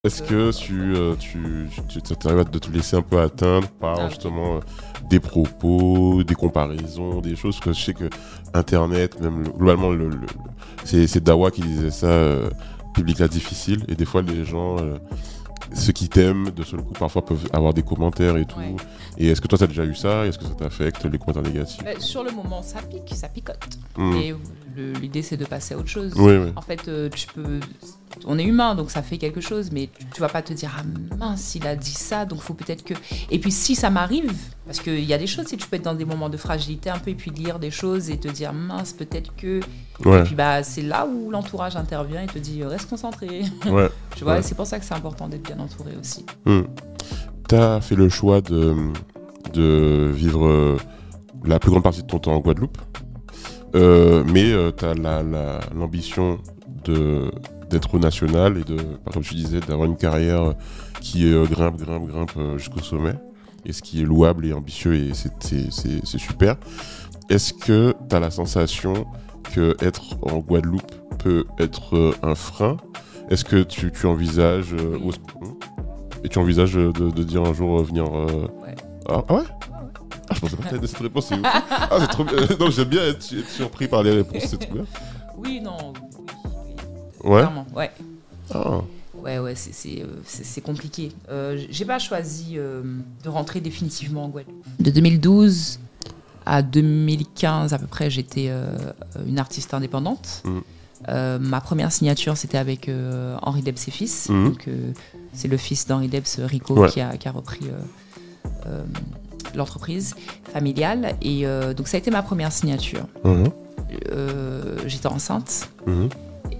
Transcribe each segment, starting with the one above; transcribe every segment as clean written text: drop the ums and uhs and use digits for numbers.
Est-ce que tu arrives à te laisser un peu atteindre par justement des propos, des comparaisons, des choses que je sais que Internet, même globalement, c'est Dawa qui disait ça, public là difficile, et des fois les gens, ceux qui t'aiment, de seul coup parfois peuvent avoir des commentaires et tout. Ouais. Et est-ce que toi t'as déjà eu ça? Est-ce que ça t'affecte, les commentaires négatifs? Sur le moment, ça pique, ça picote. Mm. Et l'idée, c'est de passer à autre chose. Oui, oui. En fait, on est humain, donc ça fait quelque chose, mais tu vas pas te dire, ah mince, il a dit ça, donc faut peut-être que... Et puis si ça m'arrive, parce qu'il y a des choses, si tu peux être dans des moments de fragilité un peu, et puis lire des choses et te dire, mince, peut-être que... Ouais. Et puis c'est là où l'entourage intervient et te dit, reste concentré. Ouais. Tu vois, Ouais. et c'est pour ça que c'est important d'être bien entouré aussi. T'as fait le choix de vivre la plus grande partie de ton temps en Guadeloupe, mais t'as l'ambition d'être national et comme tu disais, d'avoir une carrière qui grimpe jusqu'au sommet, et ce qui est louable et ambitieux, et c'est super. Est-ce que t'as la sensation que être en Guadeloupe peut être un frein? Est-ce que tu envisages et tu envisages de dire un jour venir Ouais. Ah ouais? Ah, je pensais pas de cette réponse, c'est ouf. Ah, c'est trop bien. Non, j'aime bien être surpris par les réponses, c'est trop bien. Oui, non, oui, Ouais. clairement, ouais. Ah. Ouais, c'est compliqué. J'ai pas choisi de rentrer définitivement en Guadeloupe. De 2012 à 2015 à peu près, j'étais une artiste indépendante. Ma première signature, c'était avec Henri Debs et fils. Donc, c'est le fils d'Henri Debs, Rico, Ouais. qui a repris l'entreprise familiale. Et donc, ça a été ma première signature. J'étais enceinte.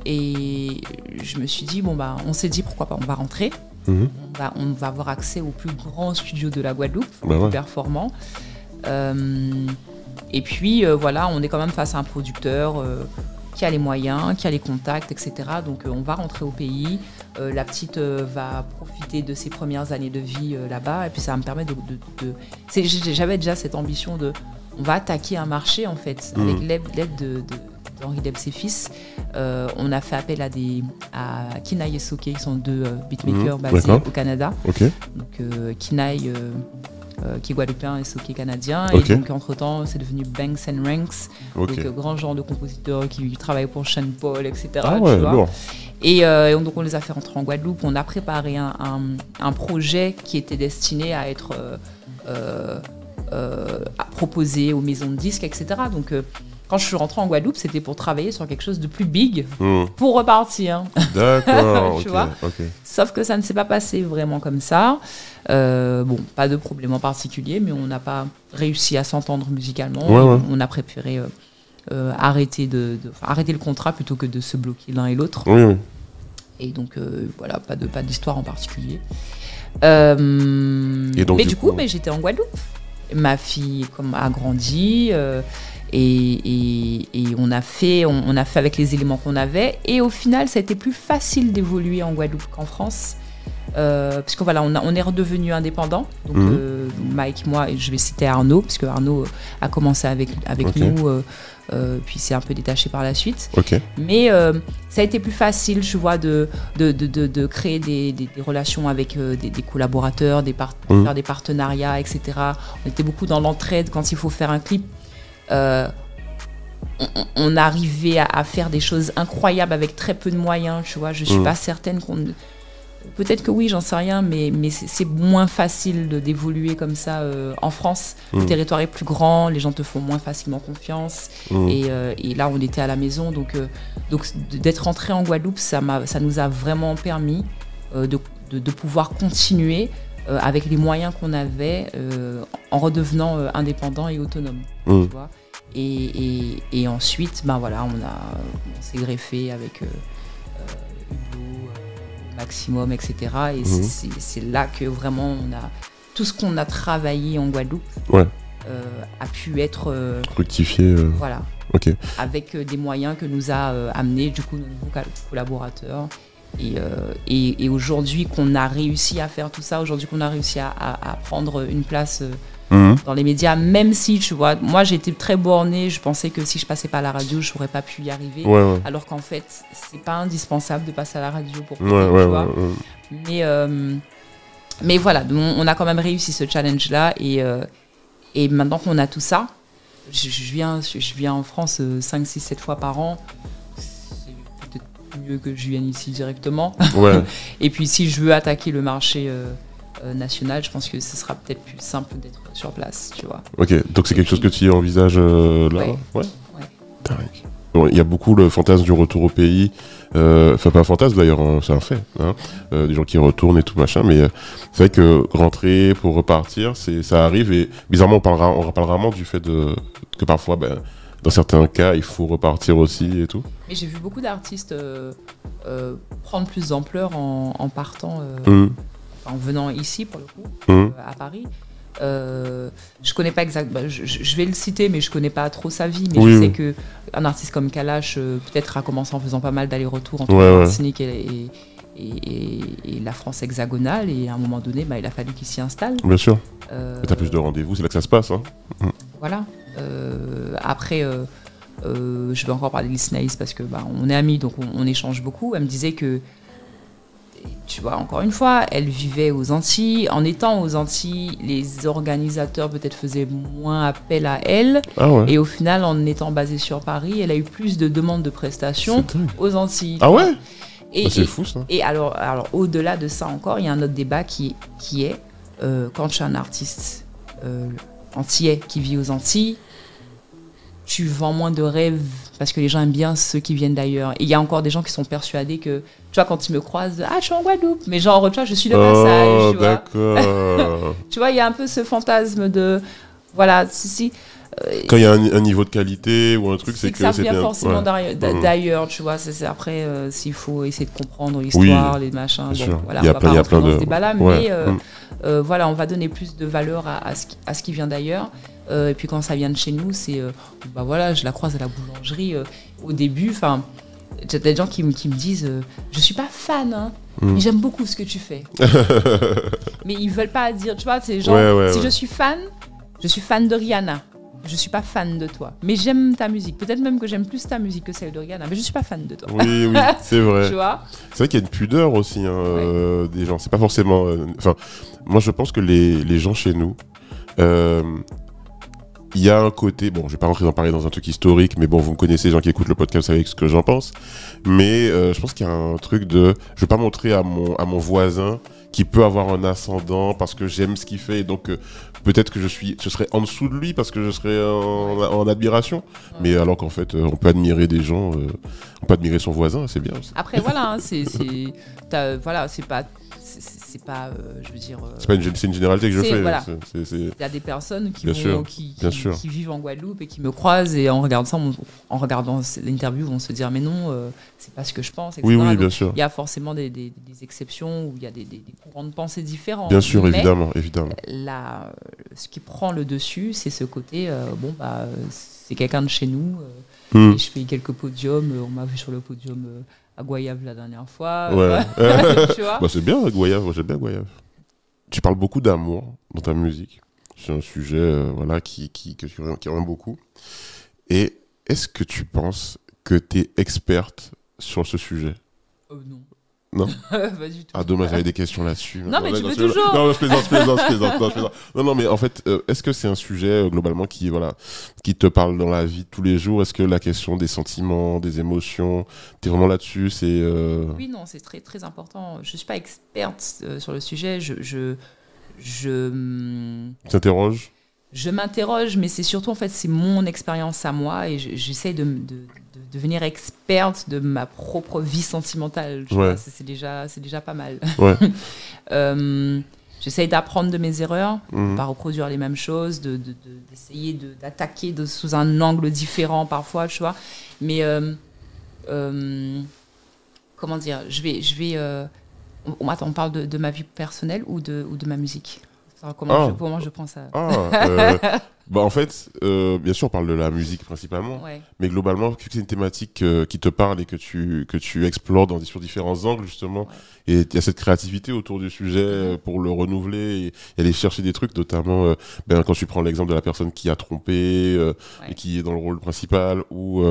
Et je me suis dit, on s'est dit pourquoi pas, on va rentrer. On va avoir accès au plus grand studio de la Guadeloupe, Bah ouais. plus performant. Et puis voilà, on est quand même face à un producteur qui a les moyens, qui a les contacts, etc. Donc on va rentrer au pays. La petite va profiter de ses premières années de vie là-bas. Et puis ça va me permettre J'avais déjà cette ambition on va attaquer un marché en fait, avec l'aide d'Henri Debs et fils. On a fait appel à Kinaï et Soké, qui sont deux beatmakers basés D'accord. au Canada. Ok. Donc Kinaï qui est guadeloupéen et Soké canadien. Ok. Et donc entre-temps, c'est devenu Banks and Ranks. Ok. Donc grand genre de compositeurs qui travaillent pour Sean Paul, etc. Ah tu ouais, vois. lourd. Et donc on les a fait rentrer en Guadeloupe. On a préparé un projet qui était destiné à être à proposer aux maisons de disques, etc. Donc quand je suis rentrée en Guadeloupe, c'était pour travailler sur quelque chose de plus big pour repartir. D'accord. Tu Ok. vois. Ok. Sauf que ça ne s'est pas passé vraiment comme ça. Pas de problème en particulier, mais on n'a pas réussi à s'entendre musicalement. Ouais. On a préféré arrêter le contrat plutôt que de se bloquer l'un et l'autre. Oui. Et donc voilà, pas d'histoire en particulier. Et donc, Mais du du coup, coup, j'étais en Guadeloupe. Ma fille a grandi et on a fait avec les éléments qu'on avait. Et au final, ça a été plus facile d'évoluer en Guadeloupe qu'en France. Puisque voilà, on est redevenu indépendant. Donc Mike, moi, et je vais citer Arnaud, puisque Arnaud a commencé avec Ok. nous, puis s'est un peu détaché par la suite. Ok. Mais ça a été plus facile, je vois, de créer des relations avec des collaborateurs, de faire des partenariats, etc. On était beaucoup dans l'entraide quand il faut faire un clip. On arrivait à faire des choses incroyables avec très peu de moyens, tu vois. Je suis pas certaine qu'on... Peut-être que oui, j'en sais rien, mais c'est moins facile d'évoluer comme ça en France. Le territoire est plus grand, les gens te font moins facilement confiance. Et là, on était à la maison, donc d'être rentré en Guadeloupe, ça nous a vraiment permis de pouvoir continuer avec les moyens qu'on avait en redevenant indépendant et autonome. Tu vois. Et ensuite, voilà, on s'est greffé avec Maximum, etc. Et c'est là que vraiment tout ce qu'on a travaillé en Guadeloupe a pu être Fructifié. voilà, Ok. avec des moyens que nous a amené du coup nos nouveaux collaborateurs. Et aujourd'hui qu'on a réussi à faire tout ça, aujourd'hui qu'on a réussi à prendre une place dans les médias, même si, tu vois, moi j'étais très bornée, je pensais que si je passais pas à la radio, je n'aurais pas pu y arriver, alors qu'en fait, c'est pas indispensable de passer à la radio pour tu vois. Mais voilà, donc on a quand même réussi ce challenge-là. Et maintenant qu'on a tout ça, je viens en France 5, 6, 7 fois par an. C'est peut-être mieux que je vienne ici directement. Ouais. Et puis si je veux attaquer le marché national, je pense que ce sera peut-être plus simple d'être sur place, tu vois. Ok, donc c'est quelque chose que tu envisages là? Ouais. Bon, il y a beaucoup le fantasme du retour au pays. Enfin, pas un fantasme d'ailleurs, hein, c'est un fait. Hein, des gens qui retournent et tout machin. Mais c'est vrai que rentrer pour repartir, ça arrive. Et bizarrement, on parle rarement du fait que parfois, dans certains cas, il faut repartir aussi et tout. Mais j'ai vu beaucoup d'artistes prendre plus d'ampleur en partant, en venant ici pour le coup, à Paris. Je connais pas exactement, je vais le citer, mais je connais pas trop sa vie. Mais je sais qu'un artiste comme Kalash, peut-être a commencé en faisant pas mal d'allers-retours entre Martinique et la France hexagonale. Et à un moment donné, il a fallu qu'il s'y installe. Bien sûr. T'as plus de rendez-vous, c'est là que ça se passe. Hein. Voilà. Après, je vais encore parler de Lisnaïs parce que on est amis, donc on échange beaucoup. Elle me disait que, tu vois, encore une fois, elle vivait aux Antilles. En étant aux Antilles, les organisateurs peut-être faisaient moins appel à elle. Ah ouais. Et au final, en étant basée sur Paris, elle a eu plus de demandes de prestations aux Antilles. Ah ouais. C'est fou ça. Et alors au-delà de ça encore, il y a un autre débat qui est quand tu es un artiste antillais qui vit aux Antilles, tu vends moins de rêves parce que les gens aiment bien ceux qui viennent d'ailleurs. Et il y a encore des gens qui sont persuadés que, tu vois, quand ils me croisent, je suis en Guadeloupe, mais genre, tu vois, je suis de passage. Tu vois. D'accord. Tu vois, il y a un peu ce fantasme de, voilà, quand il y a un niveau de qualité ou un truc, c'est que ça vient bien. forcément d'ailleurs, tu vois. Après, s'il faut essayer de comprendre l'histoire, les machins. Bon, voilà, il y a on va pas rentrer dans ce Ouais. débat-là, mais voilà, on va donner plus de valeur à ce qui vient d'ailleurs. Et puis quand ça vient de chez nous, c'est voilà, je la croise à la boulangerie au début. Enfin, il y a des gens qui me disent je suis pas fan, hein, mais j'aime beaucoup ce que tu fais. Mais ils veulent pas dire, tu vois, c'est genre je suis fan de Rihanna. Je suis pas fan de toi, mais j'aime ta musique. Peut-être même que j'aime plus ta musique que celle de Rihanna, mais je suis pas fan de toi. Oui, c'est vrai. Tu vois, c'est vrai qu'il y a une pudeur aussi des gens. C'est pas forcément. Enfin, moi je pense que les gens chez nous. Il y a un côté, bon, je vais pas rentrer dans un truc historique, mais bon, vous me connaissez, les gens qui écoutent le podcast, vous savez ce que j'en pense. Mais je pense qu'il y a un truc de, je vais pas montrer à mon voisin qui peut avoir un ascendant parce que j'aime ce qu'il fait, et donc peut-être que je serais en dessous de lui parce que je serais en admiration. Mais alors qu'en fait, on peut admirer des gens, on peut admirer son voisin, c'est bien aussi. Après, voilà, voilà, c'est pas, je veux dire. C'est une généralité que je fais. Voilà. Il y a des personnes qui vivent en Guadeloupe et qui me croisent et en regardant l'interview vont se dire mais non, c'est pas ce que je pense. Etc. Oui, bien sûr. Il y a forcément des exceptions où il y a des courants de pensée différents. Bien sûr, mais évidemment. Là, ce qui prend le dessus, c'est ce côté c'est quelqu'un de chez nous. Et je fais quelques podiums. On m'a vu sur le podium. À Goyave la dernière fois. Ouais. Tu vois c'est bien Goyave, moi j'aime bien Goyave. Tu parles beaucoup d'amour dans ta musique. C'est un sujet que tu aimes beaucoup. Et est-ce que tu penses que tu es experte sur ce sujet? Non. Non. Pas du tout. Ah dommage, j'avais des questions là-dessus. Non, mais tu veux toujours. Non, je plaisante. Non, mais en fait, est-ce que c'est un sujet globalement qui te parle dans la vie de tous les jours? Est-ce que la question des sentiments, des émotions, t'es vraiment là-dessus? Oui, non, c'est très très important. Je suis pas experte sur le sujet. Je t'interroges? Je m'interroge, mais c'est surtout en fait c'est mon expérience à moi et j'essaie de devenir experte de ma propre vie sentimentale. C'est déjà pas mal. Ouais. J'essaie d'apprendre de mes erreurs, de pas reproduire les mêmes choses, d'essayer d'attaquer sous un angle différent parfois, tu vois. Mais comment dire, on parle de ma vie personnelle ou de ma musique? Comment je prends ça? Bah en fait, bien sûr, on parle de la musique principalement, Ouais. mais globalement, vu que c'est une thématique qui te parle et que tu explores sur différents angles, justement, Ouais. et il y a cette créativité autour du sujet pour le renouveler et aller chercher des trucs, notamment quand tu prends l'exemple de la personne qui a trompé et qui est dans le rôle principal, ou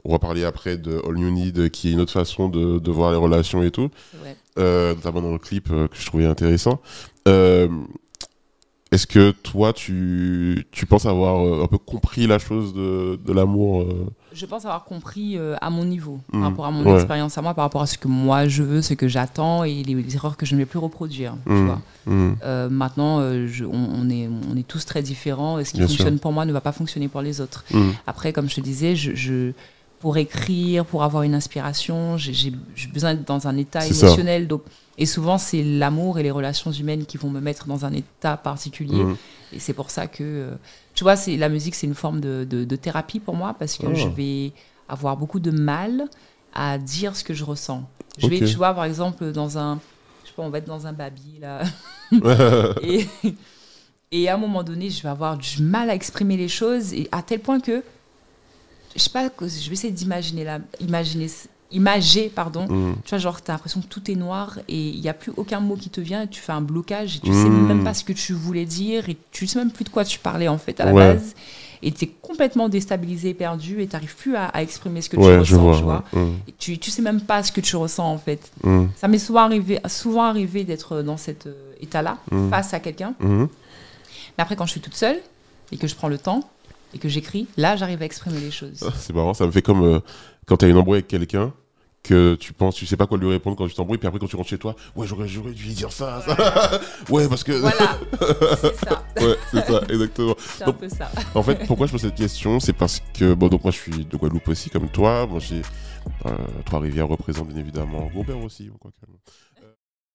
on va parler après de All You Need, qui est une autre façon de voir les relations et tout, C'est vrai. notamment dans le clip que je trouvais intéressant. Euh, Est-ce que toi, tu penses avoir un peu compris la chose de l'amour Je pense avoir compris à mon niveau, par Mhm. rapport à mon Ouais. expérience à moi, par rapport à ce que moi je veux, ce que j'attends et les erreurs que je ne vais plus reproduire. Tu vois. Maintenant, on est tous très différents et ce qui Bien fonctionne sûr. pour moi ne va pas fonctionner pour les autres. Mhm. Après, comme je te disais, pour écrire, pour avoir une inspiration, j'ai besoin d'être dans un état C'est ça. émotionnel. Donc, et souvent, c'est l'amour et les relations humaines qui vont me mettre dans un état particulier. Mhm. Et c'est pour ça que, tu vois, la musique, c'est une forme de thérapie pour moi parce que Oh. je vais avoir beaucoup de mal à dire ce que je ressens. Je vais, Ok. tu vois, par exemple, je sais pas, on va être dans un baby, là. et, et à un moment donné, je vais avoir du mal à exprimer les choses et à tel point que, je sais pas, je vais essayer imager, pardon. Mhm. Tu vois, genre, tu as l'impression que tout est noir et il n'y a plus aucun mot qui te vient et tu fais un blocage et tu sais même pas ce que tu voulais dire et tu sais même plus de quoi tu parlais en fait à la Ouais. base. Et tu es complètement déstabilisé, perdu et tu n'arrives plus à exprimer ce que tu Ouais, ressens, je vois. tu vois. Ouais. Et tu sais même pas ce que tu ressens en fait. Mhm. Ça m'est souvent arrivé d'être dans cet état-là, face à quelqu'un. Mhm. Mais après, quand je suis toute seule et que je prends le temps et que j'écris, là, j'arrive à exprimer les choses. C'est marrant, ça me fait comme quand tu as une embrouille avec quelqu'un, que tu sais pas quoi lui répondre quand tu t'embrouilles, puis après quand tu rentres chez toi, ouais, j'aurais dû lui dire ça. Ouais, parce que. Voilà, c'est ça. Ouais, c'est ça, exactement. C'est un Donc, peu ça. en fait, pourquoi je pose cette question, c'est parce que, bon, donc moi je suis de Guadeloupe aussi, comme toi. Moi, Trois-Rivières représente bien évidemment Gobert aussi. Quoi que.